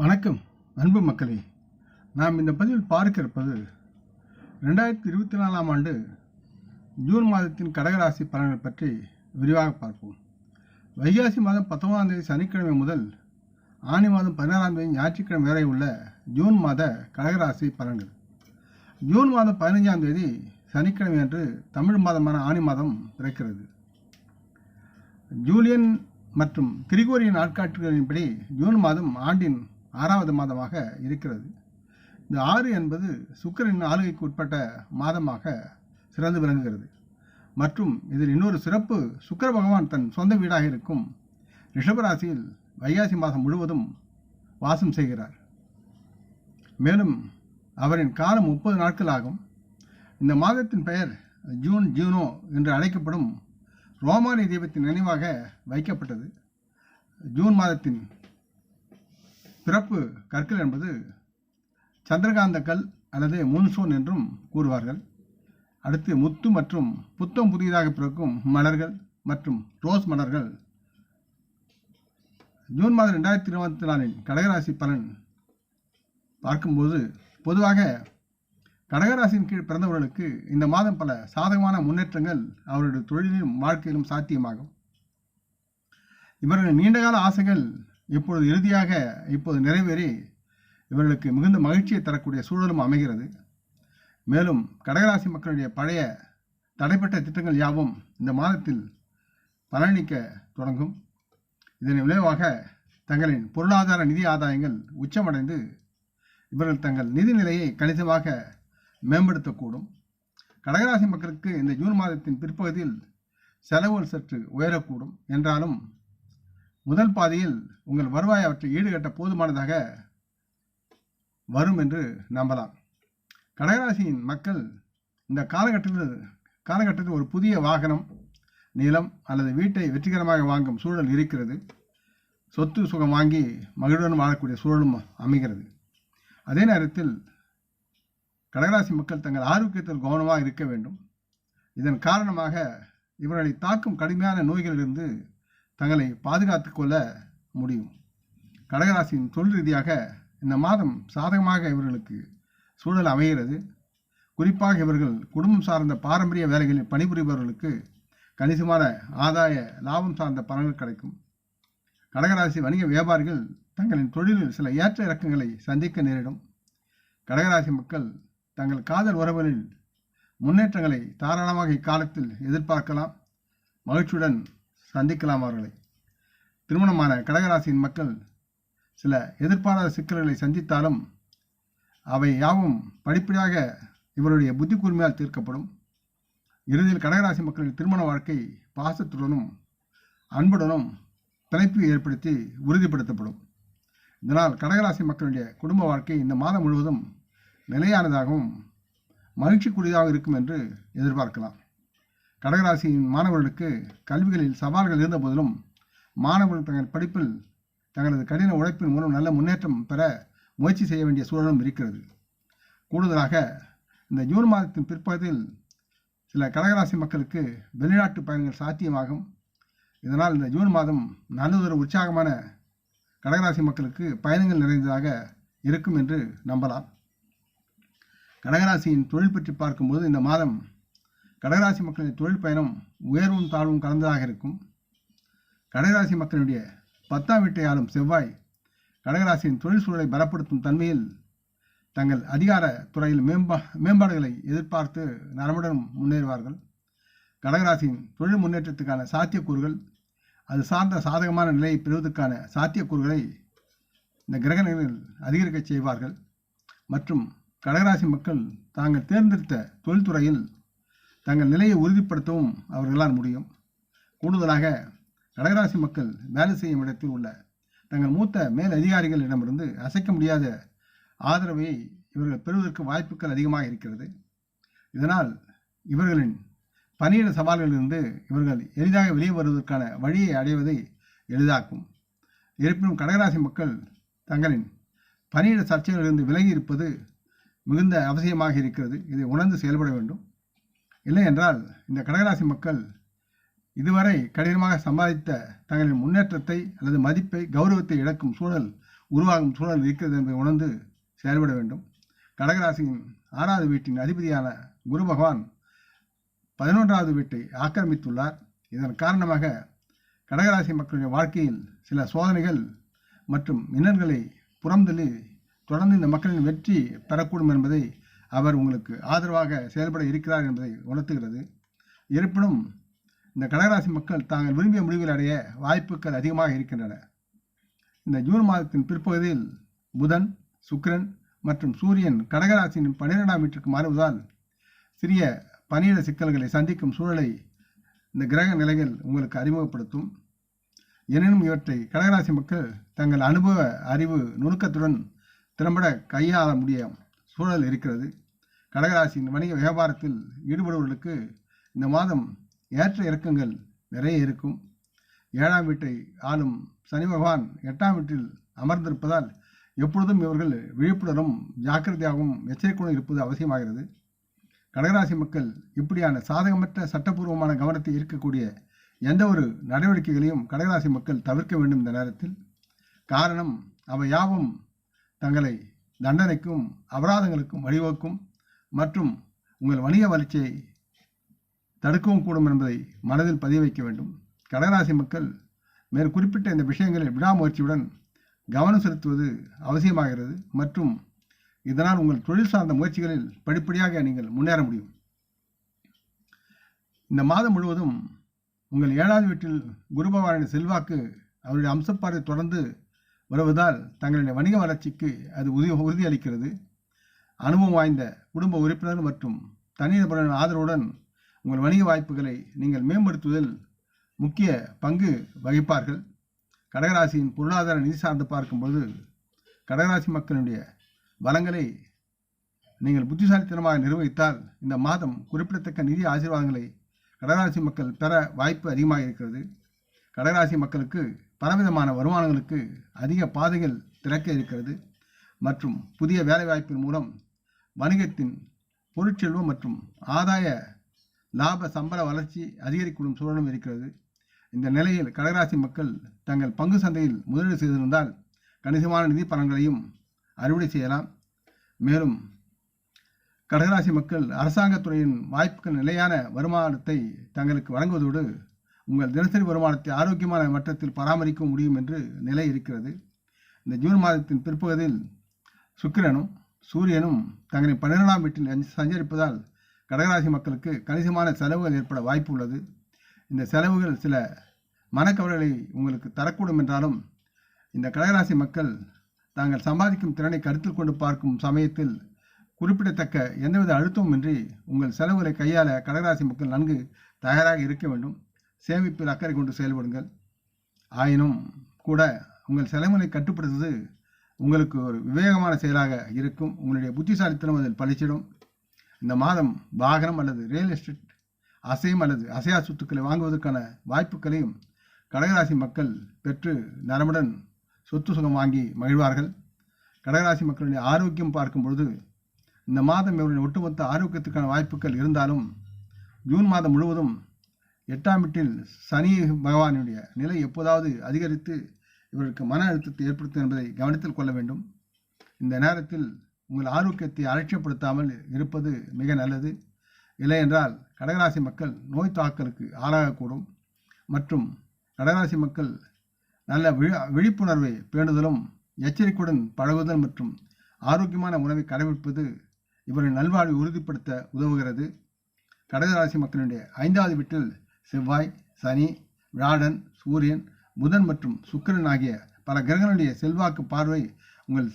வணக்கம் அன்பு மக்களே. நாம் இந்த பதிவில் பார்க்க இருப்பது 2024ஆம் ஆண்டு ஜூன் மாதத்தின் கடகராசி பலன்கள் பற்றி விரிவாக பார்ப்போம். வைகாசி மாதம் 19ஆம் தேதி சனிக்கிழமை முதல் ஆனி மாதம் 16ஆம் தேதி ஞாயிற்றுக்கிழமை வரை உள்ள ஜூன் மாத கடகராசி பலன்கள். ஜூன் மாதம் 15ஆம் தேதி சனிக்கிழமை அன்று தமிழ் மாதமான ஆனி மாதம் பிறக்கிறது. ஜூலியன் மற்றும் கிரிகோரியன் நாட்காட்டிகளின்படி ஜூன் மாதம் ஆண்டின் 6வது மாதமாக இருக்கிறது. இந்த 6 என்பது சுக்கிரனின் ஆளுகைக்கு உட்பட்ட மாதமாக சிறந்து விளங்குகிறது. மற்றும் இதில் இன்னொரு சிறப்பு, சுக்கிர பகவான் தன் சொந்த வீடாக இருக்கும் ரிஷபராசியில் வைகாசி மாதம் முழுவதும் வாசம் செய்கிறார். மேலும் அவரின் காலம் 30 நாட்கள் ஆகும். இந்த மாதத்தின் பெயர் ஜூனோ என்று அழைக்கப்படும் ரோமானிய தெய்வத்தின் நினைவாக வைக்கப்பட்டது. ஜூன் மாதத்தின் பிறப்பு கற்கள் என்பது சந்திரகாந்த கல் அல்லது முன்சோன் என்றும் கூறுவார்கள். அடுத்து முத்து மற்றும் புத்தம் புதியதாக பிறக்கும் மலர்கள் மற்றும் ரோஸ் மலர்கள். ஜூன் மாதம் 2024இன் கடகராசி பலன் பார்க்கும்போது, பொதுவாக கடகராசியின் கீழ் பிறந்தவர்களுக்கு இந்த மாதம் பல சாதகமான முன்னேற்றங்கள் அவருடைய தொழிலிலும் வாழ்க்கையிலும் சாத்தியமாகும். இவர்களின் நீண்டகால ஆசைகள் இப்போது நிறைவேறி இவர்களுக்கு மிகுந்த மகிழ்ச்சியை தரக்கூடிய சூழலும் அமைகிறது. மேலும் கடகராசி மக்களுடைய பழைய தடைப்பட்ட திட்டங்கள் யாவும் இந்த மாதத்தில் பலனளிக்க தொடங்கும். இதன் விளைவாக தங்களின் பொருளாதார நிதி ஆதாயங்கள் உச்சமடைந்து இவர்கள் தங்கள் நிதி நிலையை கணிசமாக மேம்படுத்தக்கூடும். கடகராசி மக்களுக்கு இந்த ஜூன் மாதத்தின் பிற்பகுதியில் செலவுகள் சற்று உயரக்கூடும். என்றாலும் முதல் பாதியில் உங்கள் வருவாய் அவற்றை ஈடுகட்ட போதுமானதாக வரும் என்று நம்பலாம். கடகராசியின் மக்கள் இந்த காலகட்டத்தில் ஒரு புதிய வாகனம், நிலம் அல்லது வீட்டை வெற்றிகரமாக வாங்கும் சூழல் இருக்கிறது. சொத்து சுகம் வாங்கி மகிழ்வுடன் வாழக்கூடிய சூழலும் அமைகிறது. அதே நேரத்தில் கடகராசி மக்கள் தங்கள் ஆரோக்கியத்தில் கவனமாக இருக்க வேண்டும். இதன் காரணமாக இவர்களை தாக்கும் கடுமையான நோய்களிலிருந்து தங்களை பாதுகாத்து கொள்ள முடியும். கடகராசியின் தொழில் ரீதியாக இந்த மாதம் சாதகமாக இவர்களுக்கு சூழல் அமைகிறது. குறிப்பாக இவர்கள் குடும்பம் சார்ந்த பாரம்பரிய வேலைகளில் பணிபுரிபவர்களுக்கு கணிசமான ஆதாய லாபம் சார்ந்த பலன்கள் கிடைக்கும். கடகராசி வணிக வியாபாரிகள் தங்களின் தொழிலில் சில ஏற்ற இறக்கங்களை சந்திக்க நேரிடும். கடகராசி மக்கள் தங்கள் காதல் உறவுகளில் முன்னேற்றங்களை தாராளமாக இக்காலத்தில் எதிர்பார்க்கலாம். மகிழ்ச்சியுடன் சந்திக்கலாம் அவர்களை. திருமணமான கடகராசியின் மக்கள் சில எதிர்பாராத சிக்கல்களை சந்தித்தாலும் அவை யாவும் படிப்படியாக இவருடைய புத்தி கூர்மையால் தீர்க்கப்படும். இறுதியில் கடகராசி மக்களின் திருமண வாழ்க்கை பாசத்துடனும் அன்புடனும் பிணைப்பு ஏற்படுத்தி உறுதிப்படுத்தப்படும். இதனால் கடகராசி மக்களுடைய குடும்ப வாழ்க்கை இந்த மாதம் முழுவதும் நிலையானதாகவும் மகிழ்ச்சிக்குரியதாக இருக்கும் என்று எதிர்பார்க்கலாம். கடகராசியின் மாணவர்களுக்கு கல்விகளில் சவால்கள் இருந்த போதிலும் மாணவர்கள் தங்கள் படிப்பில் தங்களது கடின உழைப்பின் மூலம் நல்ல முன்னேற்றம் பெற முயற்சி செய்ய வேண்டிய சூழலும் இருக்கிறது. கூடுதலாக இந்த ஜூன் மாதத்தின் பிற்பகுதியில் சில கடகராசி மக்களுக்கு வெளிநாட்டு பயணங்கள் சாத்தியமாகும். இதனால் இந்த ஜூன் மாதம் நல்லதொரு உற்சாகமான கடகராசி மக்களுக்கு பயணங்கள் நிறைந்ததாக இருக்கும் என்று நம்பலாம். கடகராசியின் தொழில் பற்றி பார்க்கும்போது இந்த மாதம் கடகராசி மக்களின் தொழில் பயணம் உயர்வும் தாழ்வும் கலந்ததாக இருக்கும். கடகராசி மக்களுடைய 10ஆம் வீட்டை ஆளும் செவ்வாய் கடகராசியின் தொழில் சூழலை பலப்படுத்தும் தன்மையில் தங்கள் அதிகார துறையில் மேம்பாடுகளை எதிர்பார்த்து நலமுடன் முன்னேறுவார்கள். கடகராசியின் தொழில் முன்னேற்றத்துக்கான சாத்தியக்கூறுகள், அது சார்ந்த சாதகமான நிலையை பெறுவதற்கான சாத்தியக்கூறுகளை இந்த கிரகணிகளில் அதிகரிக்க செய்வார்கள். மற்றும் கடகராசி மக்கள் தாங்கள் தேர்ந்தெடுத்த தொழில்துறையில் தங்கள் நிலையை உறுதிப்படுத்தவும் அவர்களால் முடியும். கூடுதலாக கடகராசி மக்கள் வேலை செய்யும் இடத்தில் உள்ள தங்கள் மூத்த மேல் அதிகாரிகளிடமிருந்து அசைக்க முடியாத ஆதரவை இவர்கள் பெறுவதற்கு வாய்ப்புகள் அதிகமாக இருக்கிறது. இதனால் இவர்களின் பணியிட சவால்களிலிருந்து இவர்கள் எளிதாக வெளியே வருவதற்கான வழியை அடைவதை எளிதாக்கும். இருப்பினும் கடகராசி மக்கள் தங்களின் பணியிட சர்ச்சைகளிலிருந்து விலகி இருப்பது மிகுந்த அவசியமாக இருக்கிறது. இதை உணர்ந்து செயல்பட வேண்டும். இல்லை என்றால் இந்த கடகராசி மக்கள் இதுவரை கடினமாக சம்பாதித்த தங்களின் முன்னேற்றத்தை அல்லது மதிப்பை, கௌரவத்தை இழக்கும் சூழல் உருவாகும் சூழல் இருக்கிறது என்பதை உணர்ந்து செயல்பட வேண்டும். கடகராசியின் 6வது வீட்டின் அதிபதியான குரு பகவான் 11வது வீட்டை ஆக்கிரமித்துள்ளார். இதன் காரணமாக கடகராசி மக்களுடைய வாழ்க்கையில் சில சோதனைகள் மற்றும் இன்னல்களை புறம்தள்ளி தொடர்ந்து இந்த மக்களின் வெற்றி பெறக்கூடும் என்பதை அவர் உங்களுக்கு ஆதரவாக செயல்பட இருக்கிறார் என்பதை உணர்த்துகிறது. இருப்பினும் இந்த கடகராசி மக்கள் தாங்கள் விரும்பிய முடிவுகள் அடைய வாய்ப்புகள் அதிகமாக இருக்கின்றன. இந்த ஜூன் மாதத்தின் பிற்பகுதியில் புதன், சுக்கிரன் மற்றும் சூரியன் கடகராசியின் 12ஆம் வீட்டிற்கு மாறுவதால் சிறிய பணியிட சிக்கல்களை சந்திக்கும் சூழலை இந்த கிரக நிலைகள் உங்களுக்கு அறிமுகப்படுத்தும். எனினும் இவற்றை கடகராசி மக்கள் தங்கள் அனுபவ அறிவு நுணுக்கத்துடன் திறம்பட கையாள முடியும் சூழல் இருக்கிறது. கடகராசியின் வணிக வியாபாரத்தில் ஈடுபடுவர்களுக்கு இந்த மாதம் ஏற்ற இறக்கங்கள் நிறைய இருக்கும். 7ஆம் வீட்டை ஆளும் சனி பகவான் 8ஆம் வீட்டில் அமர்ந்திருப்பதால் எப்பொழுதும் இவர்கள் விழிப்புணரும் ஜாக்கிரதையாகவும் எச்சரிக்கையுடன் இருப்பது அவசியமாகிறது. கடகராசி மக்கள் இப்படியான சாதகமற்ற சட்டப்பூர்வமான கவனத்தை ஈர்க்கக்கூடிய எந்த ஒரு நடவடிக்கைகளையும் கடகராசி மக்கள் தவிர்க்க வேண்டும். இந்த நேரத்தில் காரணம் அவை யாவும் தங்களை தண்டனைக்கும் அபராதங்களுக்கும் வழிவகுக்கும் மற்றும் உங்கள் வணிக வளர்ச்சியை தடுக்கவும் கூடும் என்பதை மனதில் பதிய வைக்க வேண்டும். கடகராசி மக்கள் மேற்குறிப்பிட்ட இந்த விஷயங்களில் விடாமுயற்சியுடன் கவனம் செலுத்துவது அவசியமாகிறது மற்றும் இதனால் உங்கள் தொழில் சார்ந்த முயற்சிகளில் படிப்படியாக நீங்கள் முன்னேற முடியும். இந்த மாதம் முழுவதும் உங்கள் 7வது வீட்டில் குரு பகவானின் செல்வாக்கு அவருடைய அம்சப்பார்வை தொடர்ந்து வருவதால் தங்களுடைய வணிக வளர்ச்சிக்கு அது உறுதியளிக்கிறது. அனுபவம் வாய்ந்த குடும்ப உறுப்பினர் மற்றும் தனிநபரின் ஆதரவுடன் உங்கள் வணிக வாய்ப்புகளை நீங்கள் மேம்படுத்துவதில் முக்கிய பங்கு வகிப்பார்கள். கடகராசியின் பொருளாதார நிதி சார்ந்து பார்க்கும்போது கடகராசி மக்களுடைய வளங்களை நீங்கள் புத்திசாலித்தனமாக நிர்வகித்தால் இந்த மாதம் குறிப்பிடத்தக்க நிதி ஆசீர்வாதங்களை கடகராசி மக்கள் பெற வாய்ப்பு அதிகமாக இருக்கிறது. கடகராசி மக்களுக்கு பலவிதமான வருமானங்களுக்கு அதிக பாதைகள் திறக்க இருக்கிறது மற்றும் புதிய வேலைவாய்ப்பின் மூலம் வணிகத்தின் பொருட்செல்வம் மற்றும் ஆதாய லாப சம்பள வளர்ச்சி அதிகரிக்கும் சூழலும் இருக்கிறது. இந்த நிலையில் கடகராசி மக்கள் தங்கள் பங்கு சந்தையில் முதலீடு செய்திருந்தால் கணிசமான நிதி பலன்களையும் அறுவடை செய்யலாம். மேலும் கடகராசி மக்கள் அரசாங்கத்துறையின் வாய்ப்புகள் நிலையான வருமானத்தை தங்களுக்கு வழங்குவதோடு உங்கள் தினசரி வருமானத்தை ஆரோக்கியமான மட்டத்தில் பராமரிக்க முடியும் என்று நிலை இருக்கிறது. இந்த ஜூன் மாதத்தின் பிற்பகுதியில் சுக்கிரனும் சூரியனும் தங்களின் 12ஆம் வீட்டில் சஞ்சரிப்பதால் கடகராசி மக்களுக்கு கணிசமான செலவுகள் ஏற்பட வாய்ப்பு உள்ளது. இந்த செலவுகள் சில மனக்கவலைகளை உங்களுக்கு தரக்கூடும் என்றாலும் இந்த கடகராசி மக்கள் தாங்கள் சம்பாதிக்கும் திறனை கருத்தில் கொண்டு பார்க்கும் சமயத்தில் குறிப்பிடத்தக்க எந்தவித அழுத்தமும் இன்றி உங்கள் செலவுகளை கையாள கடகராசி மக்கள் நன்கு தயாராக இருக்க வேண்டும். சேமிப்பில் அக்கறை கொண்டு செயல்படுங்கள். ஆயினும் கூட உங்கள் செலவுகளை கட்டுப்படுத்துவது உங்களுக்கு ஒரு விவேகமான செயலாக இருக்கும். உங்களுடைய புத்திசாலித்தனம் அதில் பளிச்சிடும். இந்த மாதம் வாகனம் அல்லது ரியல் எஸ்டேட் அசையும் அல்லது அசையா சொத்துக்களை வாங்குவதற்கான வாய்ப்புகளையும் கடகராசி மக்கள் பெற்று நலமுடன் சொத்து சுகம் வாங்கி மகிழ்வார்கள். கடகராசி மக்களுடைய ஆரோக்கியம் பார்க்கும் பொழுது இந்த மாதம் இவருடைய ஒட்டுமொத்த ஆரோக்கியத்துக்கான வாய்ப்புகள் இருந்தாலும் ஜூன் மாதம் முழுவதும் 8ஆம் வீட்டில் சனி பகவானுடைய நிலை எப்போதாவது அதிகரித்து இவருக்கு மன அழுத்தத்தை ஏற்படுத்தும் என்பதை கவனத்தில் கொள்ள வேண்டும். இந்த நேரத்தில் உங்கள் ஆரோக்கியத்தை அலட்சியப்படுத்தாமல் இருப்பது மிக நல்லது. இல்லையென்றால் கடகராசி மக்கள் நோய் தாக்கலுக்கு ஆளாகக்கூடும். மற்றும் கடகராசி மக்கள் நல்ல விழிப்புணர்வை பேணுதலும் எச்சரிக்கையுடன் பழகுதல் மற்றும் ஆரோக்கியமான உணவை கடைபிடிப்பது இவரின் நல்வாழ்வை உறுதிப்படுத்த உதவுகிறது. கடகராசி மக்களுடைய 5வது வீட்டில் செவ்வாய், சனி, வியாழன், சூரியன், புதன் மற்றும் சுக்கிரன் ஆகிய பல கிரகங்களுடைய செல்வாக்கு பார்வை உங்கள்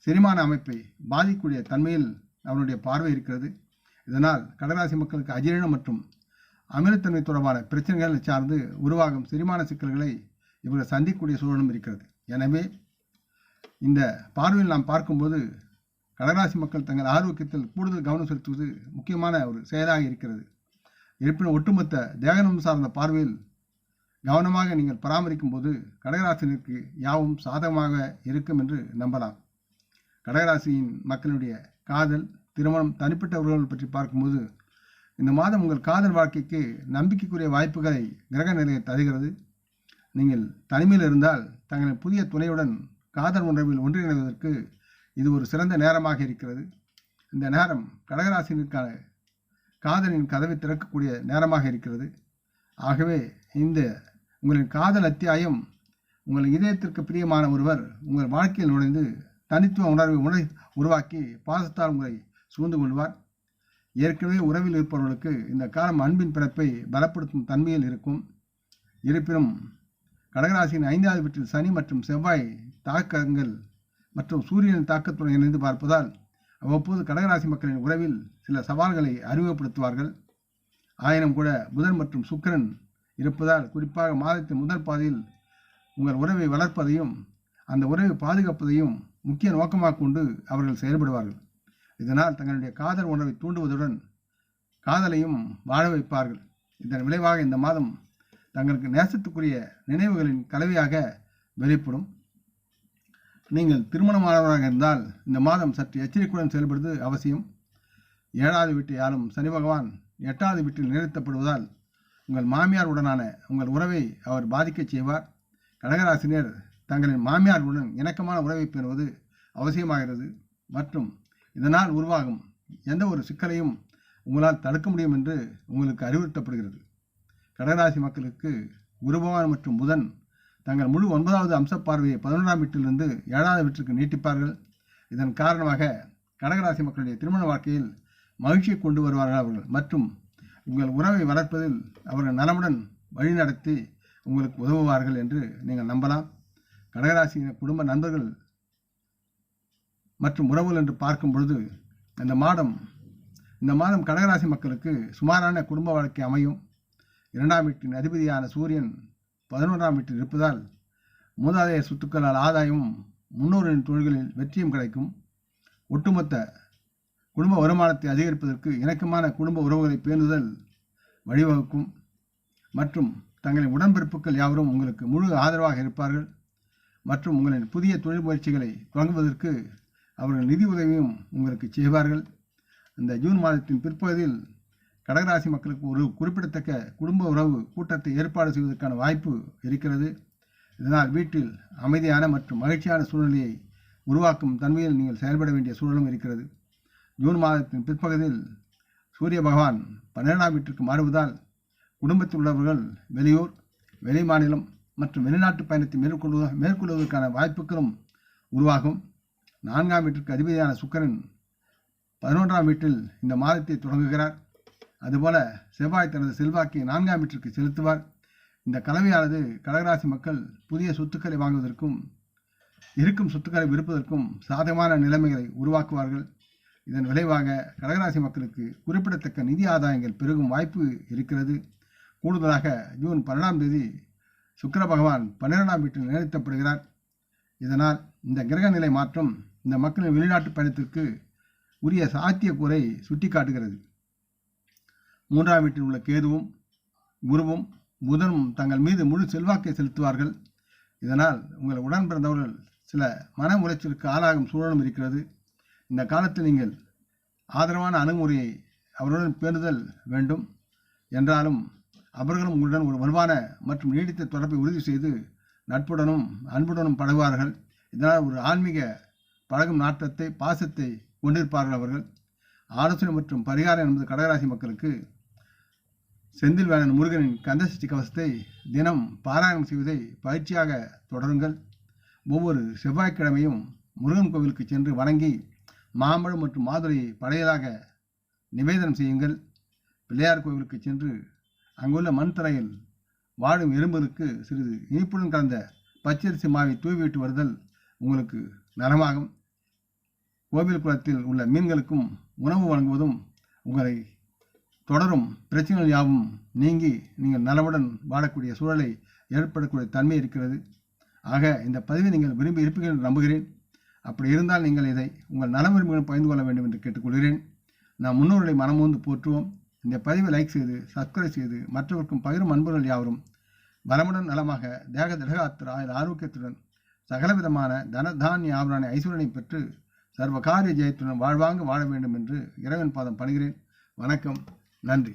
செரிமான அமைப்பை பாதிக்கக்கூடிய தன்மையில் அவனுடைய பார்வை இருக்கிறது. இதனால் கடகராசி மக்களுக்கு அஜீரணம் மற்றும் அமிலத்தன்மை தொடர்பான பிரச்சனைகளை சார்ந்து உருவாகும் செரிமான சிக்கல்களை இவர்கள் சந்திக்கக்கூடிய சூழலும் இருக்கிறது. எனவே இந்த பார்வையில் நாம் பார்க்கும்போது கடகராசி மக்கள் தங்கள் ஆரோக்கியத்தில் கூடுதல் கவனம் செலுத்துவது முக்கியமான ஒரு செயலாக இருக்கிறது. இருப்பினும் ஒட்டுமொத்த தேகனம் சார்ந்த பார்வையில் கவனமாக நீங்கள் பராமரிக்கும் போது கடகராசினருக்கு யாவும் சாதகமாக இருக்கும் என்று நம்பலாம். கடகராசியின் மக்களுடைய காதல், திருமணம், தனிப்பட்ட உறவுகள் பற்றி பார்க்கும்போது இந்த மாதம் உங்கள் காதல் வாழ்க்கைக்கு நம்பிக்கைக்குரிய வாய்ப்புகளை கிரக நிலையை தருகிறது. நீங்கள் தனிமையில் இருந்தால் தங்களின் புதிய துணையுடன் காதல் உணர்வில் ஒன்றிணைவதற்கு இது ஒரு சிறந்த நேரமாக இருக்கிறது. இந்த நேரம் கடகராசினருக்கான காதலின் கதவை திறக்கக்கூடிய நேரமாக இருக்கிறது. ஆகவே இந்த உங்களின் காதல் அத்தியாயம் உங்கள் இதயத்திற்கு பிரியமான ஒருவர் உங்கள் வாழ்க்கையில் நுழைந்து தனித்துவ உணர்வை உருவாக்கி பாசத்தால் உங்களை சூழ்ந்து கொள்வார். ஏற்கனவே உறவில் இருப்பவர்களுக்கு இந்த காலம் அன்பின் பிறப்பை பலப்படுத்தும் தன்மையில் இருக்கும். இருப்பினும் கடகராசியின் 5வது வீட்டில் சனி மற்றும் செவ்வாய் தாக்கங்கள் மற்றும் சூரியனின் தாக்கத்துடன் இணைந்து பார்ப்பதால் அவ்வப்போது கடகராசி மக்களின் உறவில் சில சவால்களை அறிமுகப்படுத்துவார்கள். ஆயினும் கூட புதன் மற்றும் சுக்கிரன் இருப்பதால் குறிப்பாக மாதத்தின் முதல் பாதையில் உங்கள் உறவை வளர்ப்பதையும் அந்த உறவை பாதுகாப்பதையும் முக்கிய நோக்கமாக கொண்டு அவர்கள் செயல்படுவார்கள். இதனால் தங்களுடைய காதல் உணர்வை தூண்டுவதுடன் காதலையும் வாழ வைப்பார்கள். இதன் விளைவாக இந்த மாதம் தங்களுக்கு நேசத்துக்குரிய நினைவுகளின் கலவையாக வெளிப்படும். நீங்கள் திருமணமானவராக இருந்தால் இந்த மாதம் சற்று எச்சரிக்கையுடன் செயல்படுவது அவசியம். 7வது வீட்டை ஆளும் சனி பகவான் 8வது வீட்டில் நிறுத்தப்படுவதால் உங்கள் மாமியார் உடனான உங்கள் உறவை அவர் பாதிக்கச் செய்வார். கடகராசினர் தங்களின் மாமியாருடன் இணக்கமான உறவை பெறுவது அவசியமாகிறது மற்றும் இதனால் உருவாகும் எந்த ஒரு சிக்கலையும் உங்களால் தடுக்க முடியும் என்று உங்களுக்கு அறிவுறுத்தப்படுகிறது. கடகராசி மக்களுக்கு குரு பகவான் மற்றும் புதன் தங்கள் முழு 9வது அம்ச பார்வையை 11ஆம் வீட்டிலிருந்து 7வது வீட்டிற்கு நீட்டிப்பார்கள். இதன் காரணமாக கடகராசி மக்களுடைய திருமண வாழ்க்கையில் மகிழ்ச்சியை கொண்டு வருவார்கள் அவர்கள் மற்றும் உங்கள் உறவை வளர்ப்பதில் அவர்கள் நலமுடன் வழிநடத்தி உங்களுக்கு உதவுவார்கள் என்று நீங்கள் நம்பலாம். கடகராசியின் குடும்ப நண்பர்கள் மற்றும் உறவுகள் என்று பார்க்கும் பொழுது இந்த மாதம் கடகராசி மக்களுக்கு சுமாரான குடும்ப வாழ்க்கை அமையும். 2ஆம் வீட்டின் அதிபதியான சூரியன் 11ஆம் வீட்டில் இருப்பதால் மூதாதைய சொத்துக்களால் ஆதாயமும் முன்னோரின் தொழில்களில் வெற்றியும் கிடைக்கும். ஒட்டுமொத்த குடும்ப வருமானத்தை அதிகரிப்பதற்கு இணக்கமான குடும்ப உறவுகளை பேணுதல் வழிவகுக்கும் மற்றும் தங்களின் உடன்பிறப்புகள் யாவரும் உங்களுக்கு முழு ஆதரவாக இருப்பார்கள் மற்றும் உங்களின் புதிய தொழில் முயற்சிகளை தொடங்குவதற்கு அவர்கள் நிதி உதவியும் உங்களுக்கு செய்வார்கள். இந்த ஜூன் மாதத்தின் பிற்பகுதியில் கடகராசி மக்களுக்கு ஒரு குறிப்பிடத்தக்க குடும்ப உறவு கூட்டத்தை ஏற்பாடு செய்வதற்கான வாய்ப்பு இருக்கிறது. இதனால் வீட்டில் அமைதியான மற்றும் மகிழ்ச்சியான சூழ்நிலையை உருவாக்கும் தன்மையில் நீங்கள் செயல்பட வேண்டிய சூழலும் இருக்கிறது. ஜூன் மாதத்தின் பிற்பகுதியில் சூரிய பகவான் 12ஆம் வீட்டிற்கு மாறுவதால் குடும்பத்தில் உள்ளவர்கள் வெளியூர், வெளி மாநிலம் மற்றும் வெளிநாட்டு பயணத்தை மேற்கொள்வதற்கான வாய்ப்புகளும் உருவாகும். 4ஆம் வீட்டிற்கு அதிபதியான சுக்கிரன் 11ஆம் வீட்டில் இந்த மாதத்தை தொடங்குகிறார். அதுபோல செவ்வாய் தனது செல்வாக்கை 4ஆம் வீட்டிற்கு செலுத்துவார். இந்த கலவையானது கடகராசி மக்கள் புதிய சொத்துக்களை வாங்குவதற்கும் இருக்கும் சொத்துக்களை விற்பதற்கும் சாதகமான நிலைமைகளை உருவாக்குவார்கள். இதன் விளைவாக கடகராசி மக்களுக்கு குறிப்பிடத்தக்க நிதி ஆதாயங்கள் பெருகும் வாய்ப்பு இருக்கிறது. கூடுதலாக ஜூன் 12ஆம் தேதி சுக்கிர பகவான் 12ஆம் வீட்டில் நிலைநிறுத்தப்படுகிறார். இதனால் இந்த கிரக நிலை மாற்றம் இந்த மக்களின் வெளிநாட்டு பயணத்திற்கு உரிய சாத்தியக்கூறை சுட்டிக்காட்டுகிறது. 3ஆம் வீட்டில் உள்ள கேதுவும் குருவும் புதனும் தங்கள் மீது முழு செல்வாக்கை செலுத்துவார்கள். இதனால் உங்கள் உடன் பிறந்தவர்கள் சில மன உளைச்சலுக்கு ஆளாகும் சூழலும் இருக்கிறது. இந்த காலத்தில் நீங்கள் ஆதரவான அணுகுமுறையை அவருடன் பேணுதல் வேண்டும் என்றாலும் அவர்களும் உங்களுடன் ஒரு வலுவான மற்றும் நீடித்த தொடர்பை உறுதி செய்து நட்புடனும் அன்புடனும் பழகுவார்கள். இதனால் ஒரு ஆன்மீக பழகும் நாட்டத்தை பாசத்தை கொண்டிருப்பார்கள் அவர்கள். ஆலோசனை மற்றும் பரிகாரம் என்பது கடகராசி மக்களுக்கு செந்தில் வேலன் முருகனின் கந்தசஷ்டி கவசத்தை தினம் பாராயணம் செய்வதை பயிற்சியாக தொடருங்கள். ஒவ்வொரு செவ்வாய்க்கிழமையும் முருகன் கோவிலுக்கு சென்று வணங்கி மாம்பழம் மற்றும் மாதுளையை படையலாக நிவேதனம் செய்யுங்கள். பிள்ளையார் கோவிலுக்கு சென்று அங்குள்ள மண் தரையில் வாடும் எறும்புகளுக்கு சிறிது இனிப்புடன் கலந்த பச்சரிசி மாவை தூவிவிட்டு வருதல் உங்களுக்கு நலமாகும். கோவில் குளத்தில் உள்ள மீன்களுக்கும் உணவு வழங்குவதும் உங்களை தொடரும் பிரச்சனைகள் யாவும் நீங்கி நீங்கள் நலமுடன் வாழக்கூடிய சூழலை ஏற்படக்கூடிய தன்மை இருக்கிறது. ஆக இந்த பதிவை நீங்கள் விரும்பி இருப்பீர்கள் என்று நம்புகிறேன். அப்படி இருந்தால் நீங்கள் இதை உங்கள் நல விரும்பிகளும் பகிர்ந்து கொள்ள வேண்டும் என்று கேட்டுக்கொள்கிறேன். நாம் முன்னோர்களை மனமோந்து போற்றுவோம். இந்த பதிவை லைக் செய்து சப்ஸ்கிரைப் செய்து மற்றவருக்கும் பகிரும் அன்புகள் யாவரும் வளமுடன் நலமாக தேக திடகாத்திர ஆயுள் ஆரோக்கியத்துடன் சகலவிதமான தனதானிய ஆபரண ஐஸ்வரனை பெற்று சர்வகாரிய ஜெயத்துடன் வாழ்வாங்க வாழ வேண்டும் என்று இறைவன் பாதம் பணிகிறேன். வணக்கம், நன்றி.